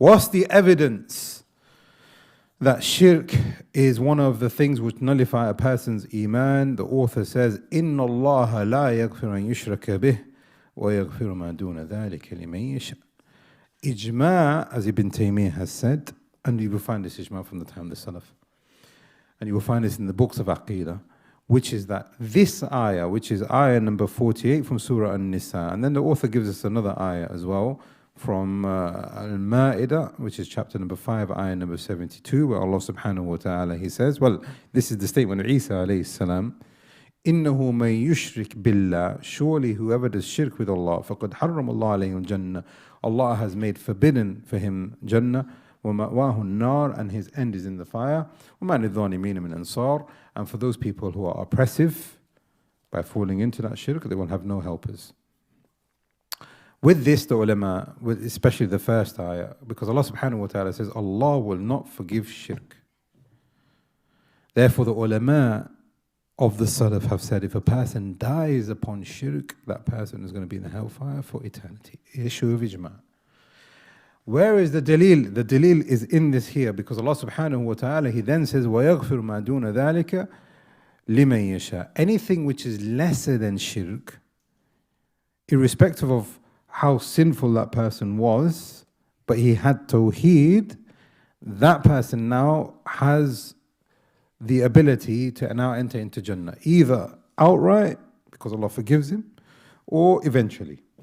What's the evidence that shirk is one of the things which nullify a person's Iman? The author says, إِنَّ اللَّهَ لَا يَغْفِرُ أَن يُشْرَكَ بِهِ وَيَغْفِرُ مَا دُونَ ذَلِكَ لِمَن يَشَاءُ. Ijma', as Ibn Taymiyyah has said, and you will find this ijma' from the time of the Salaf, and you will find this in the books of Aqidah, which is that this ayah, which is ayah number 48 from Surah An-Nisa, and then the author gives us another ayah as well from Al-Ma'idah, which is chapter number 5, ayah number 72, where Allah subhanahu wa ta'ala, He says, well, this is the statement of Isa alayhi salam, إِنَّهُ مَن يُشْرِكْ بِاللَّهِ, surely whoever does shirk with Allah, فَقَدْ حَرَّمَ اللَّهُ عَلَيْهِ الْجَنَّةِ, Allah has made forbidden for him Jannah, وَمَأْوَاهُ النَّارِ, and his end is in the fire, وَمَا لِلظَّالِمِينَ مِنْ أَنصَارٍ, and for those people who are oppressive by falling into that shirk, they will have no helpers. With this, the ulama, especially the first ayah, because Allah subhanahu wa ta'ala says, Allah will not forgive shirk. Therefore, the ulama of the Salaf have said, if a person dies upon shirk, that person is going to be in the hellfire for eternity. Issue of ijma'. Where is the dalil? The dalil is in this here, because Allah subhanahu wa ta'ala, He then says, وَيَغْفِرُ مَا دُونَ ذَلِكَ لِمَن يَشَاءُ. Anything which is lesser than shirk, irrespective of how sinful that person was, but he had Tawheed, that person now has the ability to now enter into Jannah, either outright, because Allah forgives him, or eventually.